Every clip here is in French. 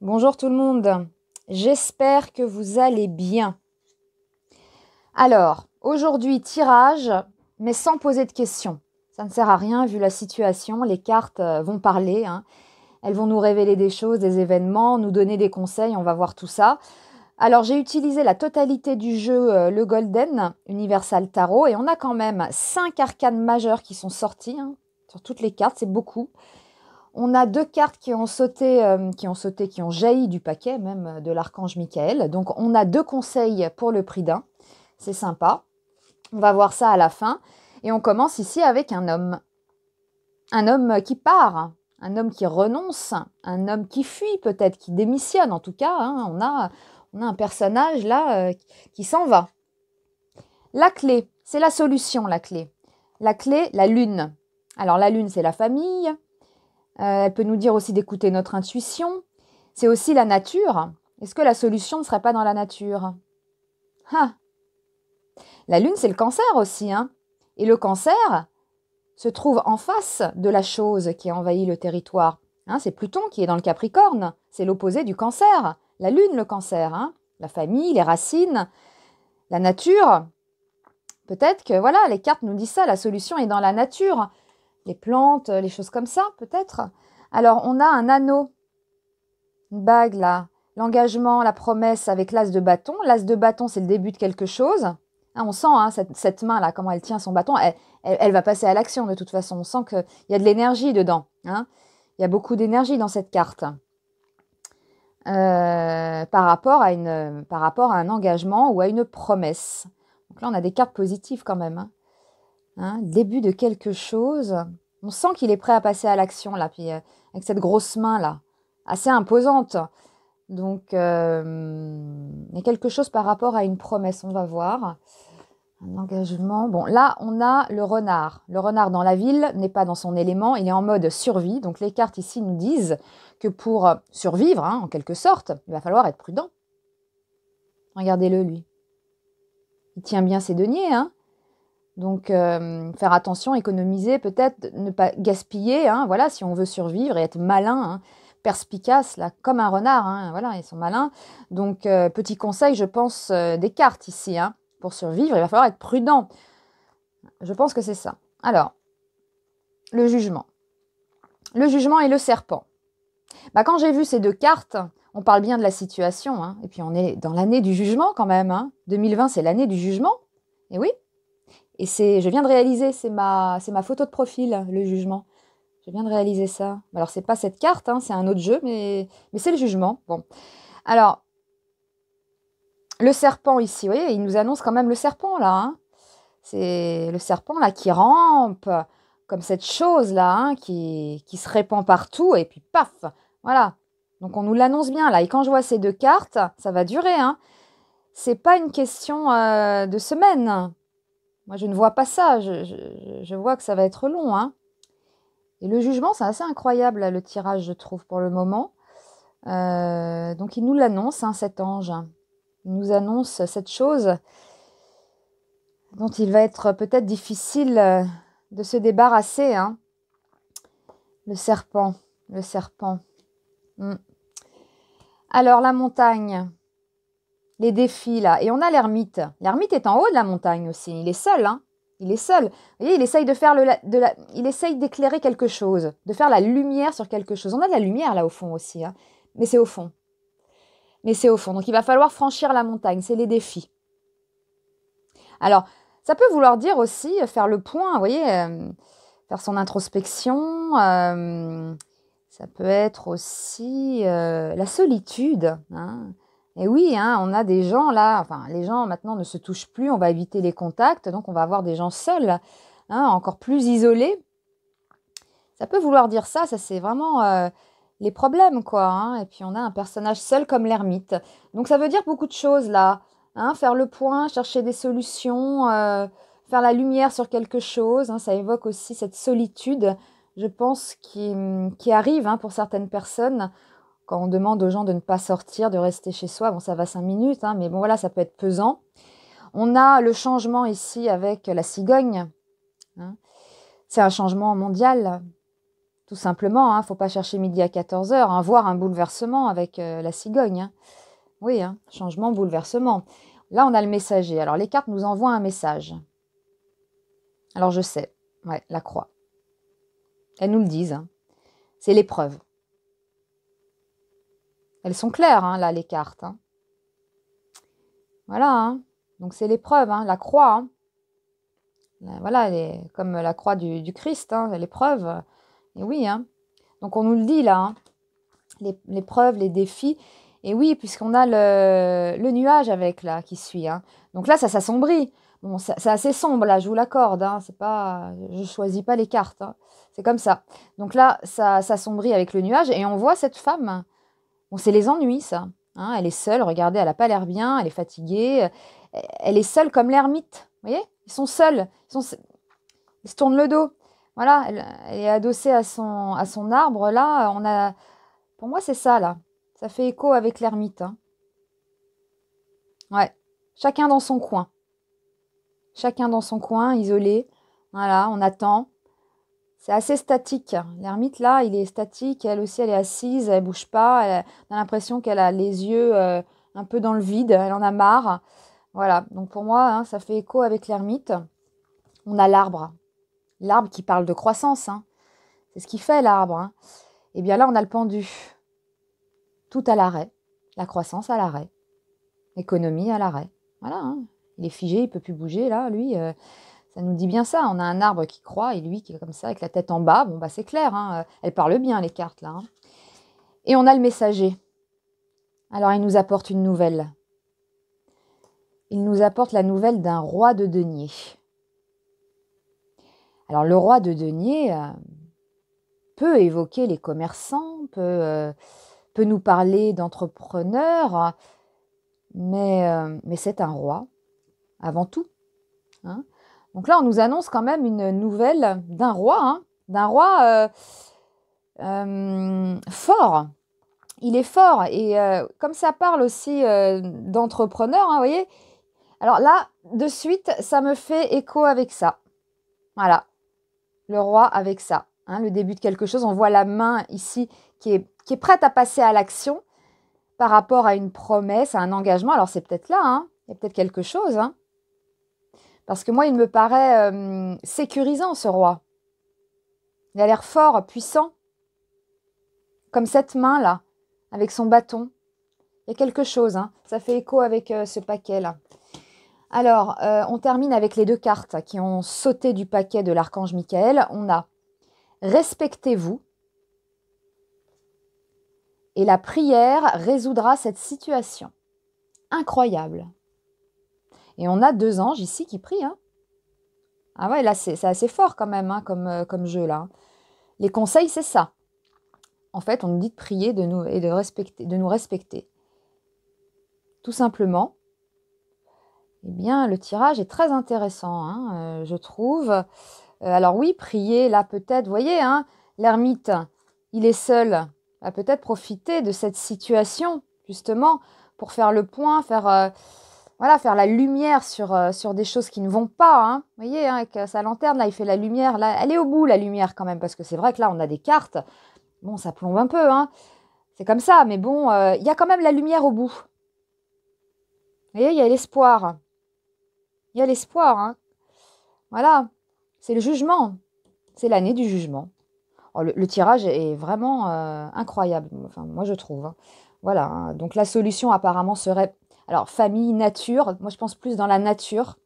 Bonjour tout le monde, j'espère que vous allez bien. Alors, aujourd'hui tirage, mais sans poser de questions. Ça ne sert à rien vu la situation, les cartes vont parler, hein. Elles vont nous révéler des choses, des événements, nous donner des conseils, on va voir tout ça. Alors j'ai utilisé la totalité du jeu, le Golden Universal Tarot, et on a quand même 5 arcanes majeures qui sont sorties, hein, sur toutes les cartes, c'est beaucoup. On a 2 cartes qui ont jailli du paquet, même de l'archange Michael. Donc on a 2 conseils pour le prix d'un. C'est sympa. On va voir ça à la fin. Et on commence ici avec un homme. Un homme qui part, un homme qui renonce, un homme qui fuit peut-être, qui démissionne. En tout cas, hein, on a un personnage là qui s'en va. La clé, c'est la solution, la clé. La clé, la lune. Alors la lune, c'est la famille. Elle peut nous dire aussi d'écouter notre intuition. C'est aussi la nature. Est-ce que la solution ne serait pas dans la nature? La lune, c'est le cancer aussi, hein. Et le cancer se trouve en face de la chose qui a envahi le territoire. Hein, c'est Pluton qui est dans le Capricorne. C'est l'opposé du cancer. La lune, le cancer. Hein. La famille, les racines, la nature. Peut-être que, voilà, les cartes nous disent ça. La solution est dans la nature. Les plantes, les choses comme ça, peut-être. Alors, on a un anneau, une bague, là. L'engagement, la promesse avec l'as de bâton. L'as de bâton, c'est le début de quelque chose. Hein, on sent hein, cette main-là, comment elle tient son bâton. Elle va passer à l'action, de toute façon. On sent qu'il y a de l'énergie dedans. Hein. Il y a beaucoup d'énergie dans cette carte. Par rapport à un engagement ou à une promesse. Donc là, on a des cartes positives quand même. Hein, début de quelque chose. On sent qu'il est prêt à passer à l'action, là, puis avec cette grosse main, là, assez imposante. Donc, il y a quelque chose par rapport à une promesse, on va voir. Un engagement. Bon, là, on a le renard. Le renard dans la ville n'est pas dans son élément, il est en mode survie. Donc, les cartes ici nous disent que pour survivre, hein, en quelque sorte, il va falloir être prudent. Regardez-le, lui. Il tient bien ses deniers, hein. Donc, faire attention, économiser, peut-être ne pas gaspiller, hein, voilà, si on veut survivre et être malin, hein, perspicace, là, comme un renard, hein, voilà, ils sont malins. Donc, petit conseil, je pense, des cartes ici, hein, pour survivre, il va falloir être prudent. Je pense que c'est ça. Alors, le jugement. Le jugement et le serpent. Bah, quand j'ai vu ces 2 cartes, on parle bien de la situation, hein, et puis on est dans l'année du jugement quand même, hein. 2020, c'est l'année du jugement, et oui. Et je viens de réaliser, c'est ma photo de profil, le jugement. Je viens de réaliser ça. Alors, c'est pas cette carte, hein, c'est un autre jeu, mais c'est le jugement. Bon. Alors, le serpent ici, vous voyez, il nous annonce quand même le serpent, là. Hein. C'est le serpent, là, qui rampe, comme cette chose-là, hein, qui se répand partout, et puis paf, voilà. Donc, on nous l'annonce bien, là. Et quand je vois ces 2 cartes, ça va durer, hein. C'est pas une question de semaine. Moi, je ne vois pas ça. Je vois que ça va être long. Hein. Et le jugement, c'est assez incroyable, là, le tirage, je trouve, pour le moment. Donc, il nous l'annonce, hein, cet ange. Il nous annonce cette chose dont il va être peut-être difficile de se débarrasser. Hein. Le serpent. Le serpent. Alors, la montagne. Les défis, là. Et on a l'ermite. L'ermite est en haut de la montagne aussi. Il est seul, hein. Il est seul. Vous voyez, il essaye de faire il essaye d'éclairer quelque chose, de faire la lumière sur quelque chose. On a de la lumière, là, au fond aussi, hein. Mais c'est au fond. Donc, il va falloir franchir la montagne. C'est les défis. Alors, ça peut vouloir dire aussi faire le point, vous voyez, faire son introspection. Ça peut être aussi la solitude, hein. Et oui, hein, on a des gens là, enfin les gens maintenant ne se touchent plus, on va éviter les contacts, donc on va avoir des gens seuls, hein, encore plus isolés. Ça peut vouloir dire ça c'est vraiment les problèmes quoi. Hein, et puis on a un personnage seul comme l'ermite. Donc ça veut dire beaucoup de choses là, hein, faire le point, chercher des solutions, faire la lumière sur quelque chose. Hein, ça évoque aussi cette solitude, je pense, qui arrive pour certaines personnes quand on demande aux gens de ne pas sortir, de rester chez soi. Bon, ça va 5 minutes, mais bon, voilà, ça peut être pesant. On a le changement ici avec la cigogne. Hein. C'est un changement mondial, tout simplement. Il ne faut pas chercher midi à 14 heures, voire un bouleversement avec la cigogne. Oui, changement, bouleversement. Là, on a le messager. Alors, les cartes nous envoient un message. Alors, je sais, ouais, la croix. Elles nous le disent. C'est l'épreuve. Elles sont claires, là, les cartes. Voilà, donc c'est l'épreuve, la croix. Voilà, comme la croix du Christ, l'épreuve. Et oui, donc on nous le dit là, l'épreuve, les défis. Et oui, puisqu'on a le nuage avec là qui suit. Donc là, ça s'assombrit. Bon, c'est assez sombre là, je vous l'accorde. C'est pas, je choisis pas les cartes. C'est comme ça. Donc là, ça s'assombrit avec le nuage et on voit cette femme. Bon, c'est les ennuis, ça. Elle est seule, regardez, elle n'a pas l'air bien, elle est fatiguée. Elle est seule comme l'ermite. Vous voyez, ils sont seuls. Ils se tournent le dos. Voilà, elle est adossée à son arbre. Là, pour moi, c'est ça, là. Ça fait écho avec l'ermite. Ouais, chacun dans son coin. Chacun dans son coin, isolé. Voilà, on attend. C'est assez statique. L'ermite, là, il est statique. Elle aussi, elle est assise, elle ne bouge pas. Elle a l'impression qu'elle a les yeux un peu dans le vide. Elle en a marre. Voilà, donc pour moi, ça fait écho avec l'ermite. On a l'arbre. L'arbre qui parle de croissance. C'est ce qui fait l'arbre. Et bien là, on a le pendu. Tout à l'arrêt. La croissance à l'arrêt. L'économie à l'arrêt. Voilà, il est figé, il ne peut plus bouger, là, lui. Ça nous dit bien ça. On a un arbre qui croît et lui qui est comme ça, avec la tête en bas. Bon, c'est clair. Elles parlent bien, les cartes, là. Et on a le messager. Alors, il nous apporte une nouvelle. Il nous apporte la nouvelle d'un roi de denier. Alors, le roi de denier peut évoquer les commerçants, peut nous parler d'entrepreneurs, mais c'est un roi, avant tout. Donc là, on nous annonce quand même une nouvelle d'un roi fort. Il est fort. Et comme ça parle aussi d'entrepreneurs, vous voyez. Alors là, de suite, ça me fait écho avec ça. Voilà. Le roi avec ça. Le début de quelque chose. On voit la main ici qui est prête à passer à l'action par rapport à une promesse, à un engagement. Alors c'est peut-être là. Il y a peut-être quelque chose. Parce que moi, il me paraît sécurisant, ce roi. Il a l'air fort, puissant. Comme cette main-là, avec son bâton. Il y a quelque chose. Ça fait écho avec ce paquet-là. Alors, on termine avec les deux cartes qui ont sauté du paquet de l'archange Michael. On a « Respectez-vous » et la prière résoudra cette situation. Incroyable. Et on a deux anges ici qui prient. Ah ouais, là, c'est assez fort quand même comme jeu, là. Les conseils, c'est ça. En fait, on nous dit de prier et de nous respecter. Tout simplement. Eh bien, le tirage est très intéressant, je trouve. Alors oui, prier, là, peut-être, vous voyez, l'ermite, il est seul. Va peut-être profiter de cette situation, justement, pour faire le point, faire la lumière sur des choses qui ne vont pas. Vous voyez, avec sa lanterne, là, il fait la lumière. Là, elle est au bout, la lumière, quand même, parce que c'est vrai que là, on a des cartes. Bon, ça plombe un peu, c'est comme ça, mais bon, il y a quand même la lumière au bout. Vous voyez, il y a l'espoir. Il y a l'espoir, Voilà, c'est le jugement. C'est l'année du jugement. Oh, le tirage est vraiment incroyable, enfin, moi je trouve. Voilà, donc la solution apparemment serait, alors famille, nature, moi je pense plus dans la nature,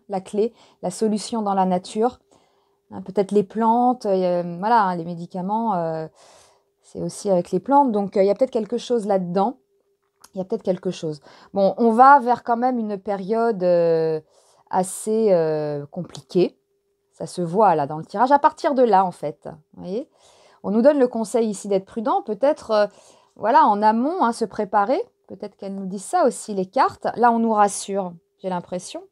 la clé, la solution dans la nature. Peut-être les plantes, voilà, les médicaments, c'est aussi avec les plantes, donc il y a peut-être quelque chose là-dedans. Il y a peut-être quelque chose. Bon, on va vers quand même une période assez compliquée. Ça se voit là dans le tirage. À partir de là, en fait, vous voyez, on nous donne le conseil ici d'être prudent. Peut-être, en amont, se préparer. Peut-être qu'elles nous disent ça aussi, les cartes. Là, on nous rassure, j'ai l'impression.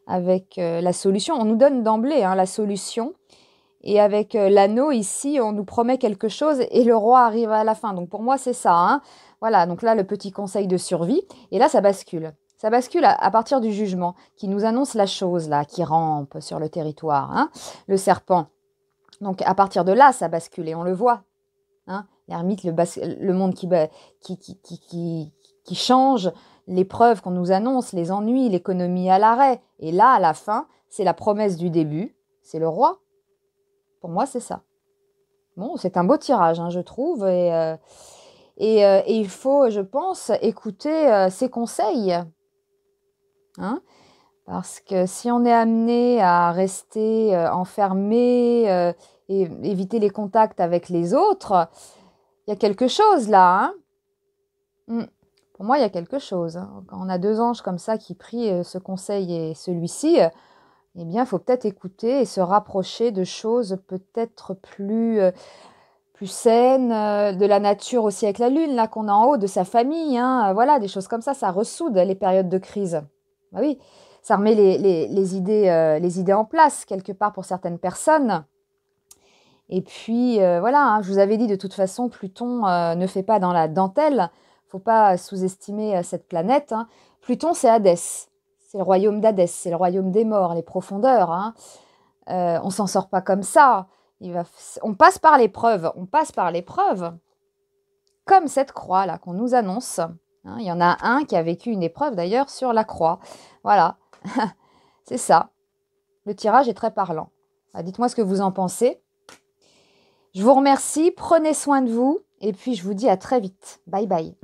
avec la solution. On nous donne d'emblée la solution. Et avec l'anneau ici, on nous promet quelque chose et le roi arrive à la fin. Donc pour moi, c'est ça. Hein. Voilà, donc là, le petit conseil de survie. Et là, ça bascule. Ça bascule à partir du jugement qui nous annonce la chose, là, qui rampe sur le territoire. Hein. Le serpent. Donc à partir de là, ça bascule et on le voit. Hein. L'ermite, le monde qui change, les preuves qu'on nous annonce, les ennuis, l'économie à l'arrêt. Et là, à la fin, c'est la promesse du début, c'est le roi. Pour moi, c'est ça. Bon, c'est un beau tirage, je trouve. Et il faut, je pense, écouter ses conseils. Hein, parce que si on est amené à rester enfermé et éviter les contacts avec les autres, il y a quelque chose là. Pour moi, il y a quelque chose. Quand on a deux anges comme ça qui prient ce conseil et celui-ci, eh bien, il faut peut-être écouter et se rapprocher de choses peut-être plus saines, de la nature aussi avec la lune, là qu'on a en haut, de sa famille. Voilà, des choses comme ça, ça ressoude les périodes de crise. Bah oui, ça remet les idées en place, quelque part, pour certaines personnes. Et puis, voilà, je vous avais dit, de toute façon, Pluton ne fait pas dans la dentelle. Il ne faut pas sous-estimer cette planète. Pluton, c'est Hadès. C'est le royaume d'Hadès, c'est le royaume des morts, les profondeurs. On ne s'en sort pas comme ça. On passe par l'épreuve. Comme cette croix là qu'on nous annonce. Il y en a un qui a vécu une épreuve d'ailleurs sur la croix. Voilà, c'est ça. Le tirage est très parlant. Dites-moi ce que vous en pensez. Je vous remercie, prenez soin de vous et puis je vous dis à très vite. Bye bye.